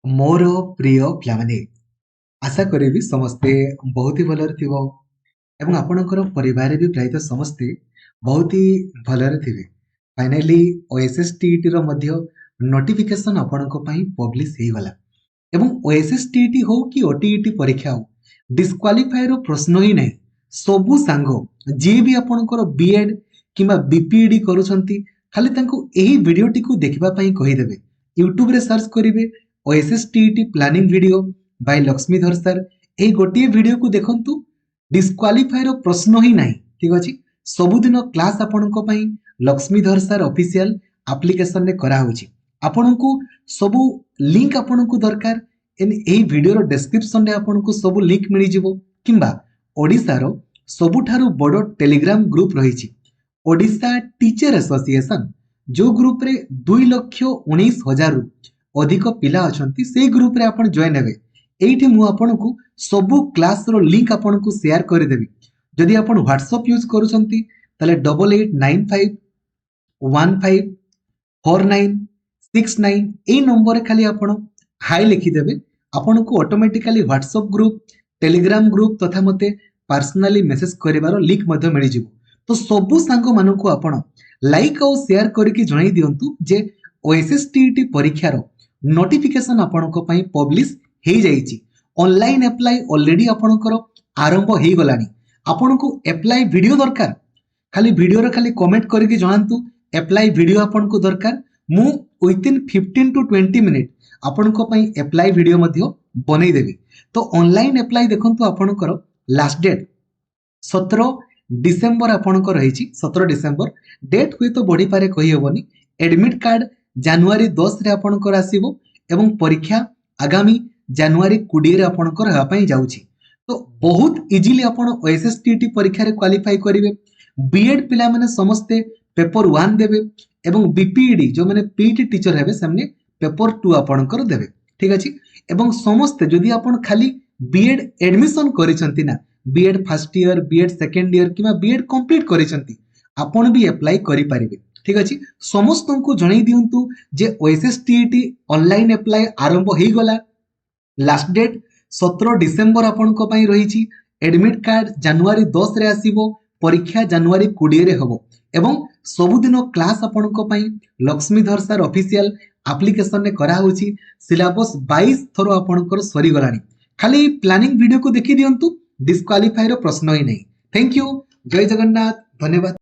मोर प्रिय पिलामाने आशा करी समस्ते बहुत ही भलरे थिबो एवं आपणकर परिवार भी प्रायतः समस्ते बहुत ही भलरे थिबे। फाइनली ओएसएसटीईटी रो मध्य नोटिफिकेशन आपणको पई पब्लिश हे गला एवं ओएसएसटीईटी हो कि ओटीईटी परीक्षा हो डिस्क्वालिफाई रो प्रश्न ही नहीं। सबु सांगो जे भी आपणकर बीएड किंबा बीपीईडी करूछंती खाली तांको एही वीडियोटी को देखिबा पई कहि देबे। यूट्यूब रे सर्च करिवे OSSTET planning video by Laxmidhar sir ए गोटिए वीडियो को देखंतु डिस्क्वालिफाई रो प्रश्न ही नहीं। ठीक अछि सबुदिन क्लास आपणको पई लक्ष्मीधर सर ऑफिशियल एप्लीकेशन ने करा होछि। आपणको सबु लिंक आपणको दरकार इन ए वीडियो रो डिस्क्रिप्शन रे आपणको सबु लिंक मिलि जिवो किंबा ओडिसा रो सबुठारु बडो टेलीग्राम ग्रुप रहिछि ओडिसा टीचर एसोसिएशन जो ग्रुप रे 2,19,000 रु अधिक पिला अछंती से ग्रुप रे आपण जॉइन हेबे। एइठी मु आपनको सबु क्लास रो लिंक आपनको शेयर करि देबी। जदि आपण व्हाट्सएप यूज करूछंती तले 8895154969 ए नंबर खाली आपण हाई लिखि देबे। आपनको automatically WhatsApp group Telegram group तथा मते पर्सनली मैसेज करिवारो लिंक मध्ये मिलि जिवो। तो सबु सांग मानको आपण लाइक और शेयर करके जणाई दियंतु जे ओएसएसटीईटी परीक्षा रो नोटिफिकेशन आपनको पई पब्लिश हे जाईची। ऑनलाइन अप्लाई ऑलरेडी आपनकर आरंभ हे गलानी। आपनको अप्लाई वीडियो दरकार खाली वीडियो रे खाली कमेंट करके जणांतु अप्लाई वीडियो आपनको दरकार मु विथिन 15 टू 20 मिनिट आपनको पई अप्लाई वीडियो मध्ये बनै देबी। तो ऑनलाइन अप्लाई देखंतु आपनकर लास्ट डेट 17 डिसेंबर आपनको रहिची। 17 डिसेंबर डेट हुए तो बढ़ी पारे कहि हेबनी। एडमिट कार्ड जनवरी 10 रे आपनकर आसीबो एवं परीक्षा आगामी जनवरी 20 रे आपनकर हेबा पई जाउची। तो बहुत इजीली आपण ओएसएसटीईटी परीक्षा रे क्वालिफाई करिवे। बीएड पिला माने समस्ते पेपर 1 देबे एवं बीपीईडी जो माने पीटी टीचर हेबे सामने पेपर 2 आपनकर देबे। ठीक अछि एवं समस्ते जदि आपण खाली बीएड एडमिशन करिसंती ना BEd first year BEd second year किबा बीएड कंप्लीट करिसंती आपण भी अप्लाई करि पारिबे। ठीक अछि समस्त को जणाई दियंतु जे ओएसएसटीईटी ऑनलाइन अप्लाई आरंभ हे गला। लास्ट डेट 17 डिसेंबर आपनको पई रहिछि। एडमिट कार्ड जनवरी 10 रे आसीबो परीक्षा जनवरी 20 रे हबो एवं सबुदिन क्लास आपनको पई लक्ष्मीधर सर ऑफिशियल एप्लीकेशन ने करा होछि। सिलेबस 22 थरो आपनकर सरी गलानी। खाली प्लानिंग वीडियो को देखि दियंतु डिस्क्वालिफाई रो प्रश्न ही नहीं। थैंक यू जय जगन्नाथ धन्यवाद।